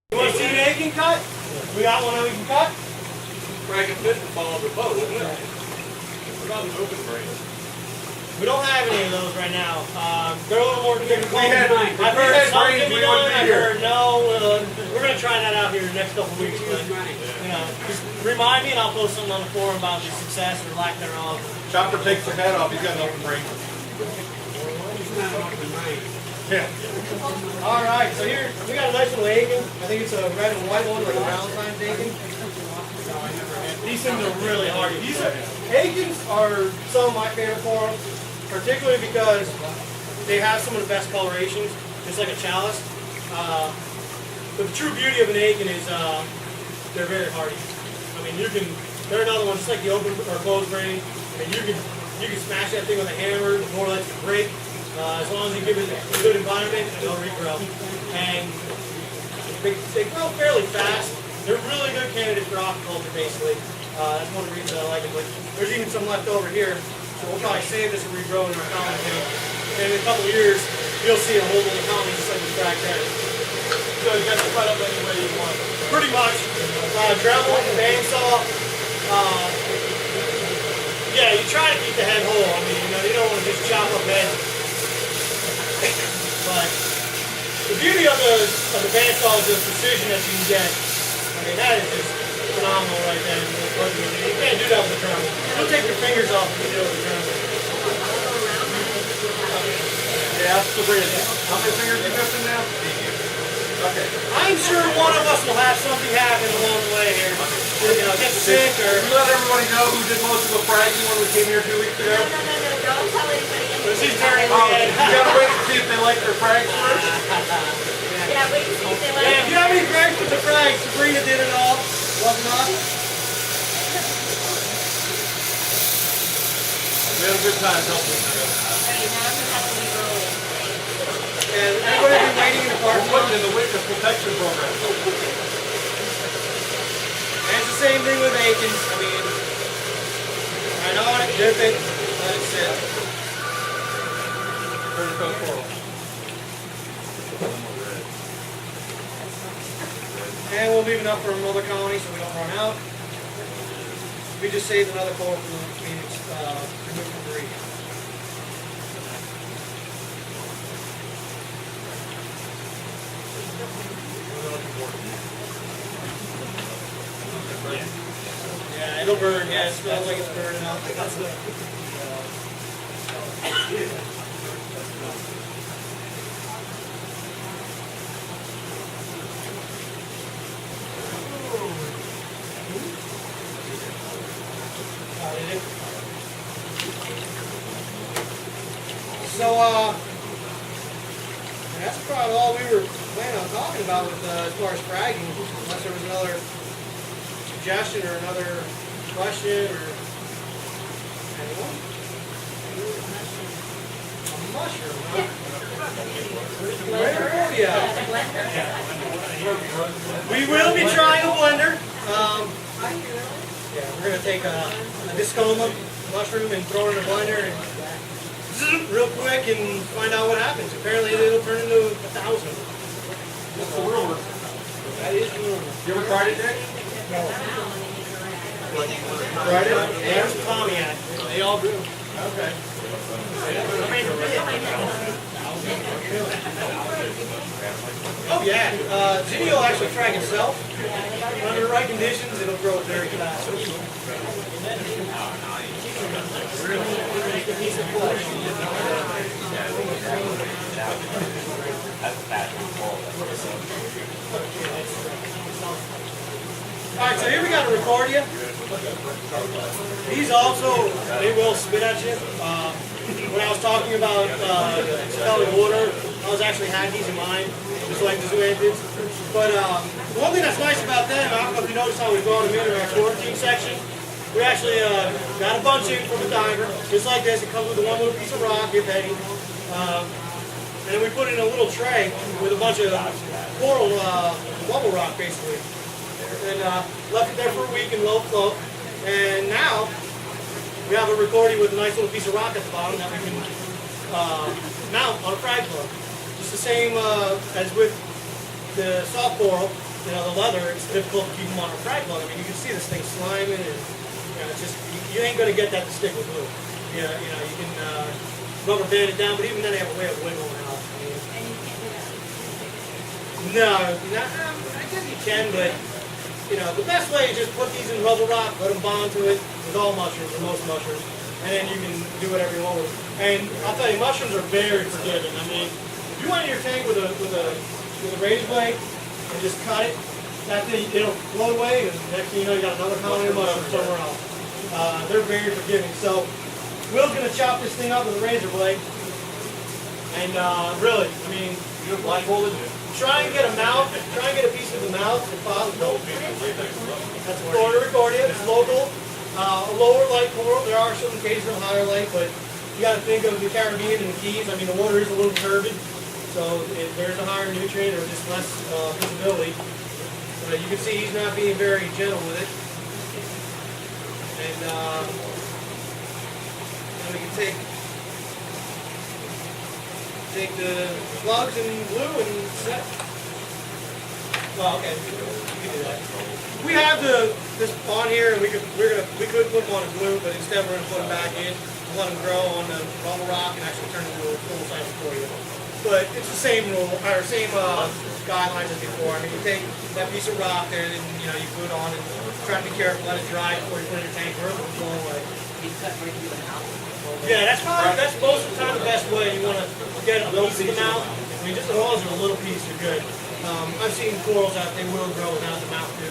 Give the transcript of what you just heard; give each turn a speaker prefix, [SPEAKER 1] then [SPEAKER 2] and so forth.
[SPEAKER 1] You want to see an egg can cut? We got one that we can cut?
[SPEAKER 2] Frag and fish would fall under both, wouldn't it? What about an open brain?
[SPEAKER 1] We don't have any of those right now. They're a little more difficult.
[SPEAKER 2] I've
[SPEAKER 1] heard some can be done. I've
[SPEAKER 2] here.
[SPEAKER 1] heard no. We're going to try that out here in the next couple of weeks. But, you know, just remind me and I'll post something on the forum about the success or lack thereof.
[SPEAKER 2] Chopper takes the head off. He's got an open brain. Yeah.
[SPEAKER 1] All right, so here we got a nice little Aiken. I think it's a red and white one, like a Valentine's Aiken. These things are really hard. These Aikens are some of my favorite forms, particularly because they have some of the best colorations, just like a chalice. But the true beauty of an Aiken is they're very hardy. I mean, they're another one, just like the open or closed brain. I mean, you can smash that thing with a hammer, the more lets it break. As long as you give it a good environment, they'll regrow. And they grow fairly fast. They're really good candidates for aquaculture, basically. That's one of the reasons I like it. But there's even some left over here, so we'll probably save this and regrow in our colony tank. And in a couple of years, you'll see a whole little colony just like the Frag there.
[SPEAKER 2] So you got to cut up any way you want.
[SPEAKER 1] Pretty much. Dremel, bandsaw. Yeah, you try to keep the head whole. I mean, you don't want to just chop up heads. But the beauty of the bandsaw is the precision that you can get. I mean, that is just phenomenal right there. You can't do that with a Dremel. You'll take your fingers off if you do it with a Dremel.
[SPEAKER 2] Yeah, that's the bridge. How many fingers are you missing now? Okay.
[SPEAKER 1] I'm sure one of us will have something happen along the way here. You know, get sick or...
[SPEAKER 2] Did you let everybody know who did most of the fragging when we came here 2 weeks ago?
[SPEAKER 3] No, don't tell anybody.
[SPEAKER 1] She's turning
[SPEAKER 2] Oh,
[SPEAKER 1] red.
[SPEAKER 2] you gotta wait and see if they like their frags first.
[SPEAKER 3] Yeah, wait and see if they like
[SPEAKER 1] Yeah, if you have any frags with the frags, Sabrina did it all. Wasn't us?
[SPEAKER 2] We had a good time helping each other.
[SPEAKER 3] Alright, now I'm gonna have to leave early.
[SPEAKER 1] And everybody be waiting in the parking
[SPEAKER 2] We're
[SPEAKER 1] lot.
[SPEAKER 2] putting in the witness protection program.
[SPEAKER 1] And it's the same thing with Aikens. I mean, right on it, dip it, let it sit.
[SPEAKER 2] Turn the coral.
[SPEAKER 1] And we'll leave enough for another colony so we don't run out. We just saved another coral from being removed from the reef. Yeah, it'll burn. Yeah, it smells like it's burning out. That's the. So, that's probably all we were planning on talking about with, as far as fragging, unless there was another suggestion or another question or anyone? A mushroom, huh? Where are you? We will be trying a blender. Yeah, we're going to take a discoma mushroom and throw it in a blender and real quick and find out what happens. Apparently it'll turn into 1,000.
[SPEAKER 2] That's the rumor.
[SPEAKER 1] That is the rumor.
[SPEAKER 2] You ever tried it, Nick?
[SPEAKER 1] No. Tried it? And Pontiac. They all do.
[SPEAKER 2] Okay.
[SPEAKER 1] Oh yeah. Zinnia will actually frag itself. Under the right conditions, it'll grow very fast. Alright, so here we got to record you. These also, they will spit at you. When I was talking about expelling water, I was actually had these in mind, just like the zoo antids. But the one thing that's nice about them, I don't know if you noticed how we brought them in our quarantine section. We actually got a bunch in from a diver, just like this. It comes with one little piece of rock, if any. And then we put it in a little tray with a bunch of coral bubble rock, basically. And left it there for a week in low float. And now we have a recording with a nice little piece of rock at the bottom that we can mount on a frag plug. Just the same as with the soft coral. you know, the leather, it's difficult to keep them on a frag plug. I mean, you can see this thing sliming, and it's just you ain't gonna get that to stick with glue. Yeah, you know, you can rubber band it down, but even then they have a way of wiggling out. I mean,
[SPEAKER 3] And you can't do that.
[SPEAKER 1] no, I guess you can, but you know, the best way is just put these in rubber rock, let them bond to it with all mushrooms or most mushrooms, and then you can do whatever you want with it. And I'll tell you, mushrooms are very forgiving. I mean, if you went in your tank with a razor blade and just cut it, that thing it'll float away, and next thing you know, you got another colony of mushrooms somewhere else. They're very forgiving. So Will's gonna chop this thing up with a razor blade, and really, I mean,
[SPEAKER 2] You blindfolded?
[SPEAKER 1] try and get a mouth, try and get a piece of the mouth if possible. That's Florida Recordia, it's local. A lower light coral, there are some cases of higher light, but you got to think of the Caribbean and the Keys. I mean, the water is a little turbid, so if there's a higher nutrient or just less visibility. But you can see he's not being very gentle with it. And then we can take the plugs and glue and set. Well, okay, we can do that. We have this on here, and we could put them on a glue, but instead we're going to put them back in and let them grow on the bubble rock and actually turn into a full size aquarium. But it's the same rule, or same guidelines as before. I mean, you take that piece of rock there, and you know you put it on, and try to be careful, let it dry before you put it in your tank, or it will blow away. Yeah, that's most of the time the best way. You want to get a little piece of the mouth. I mean, just as long as it's a little piece, you're good. I've seen corals out, they will grow without the mouth too.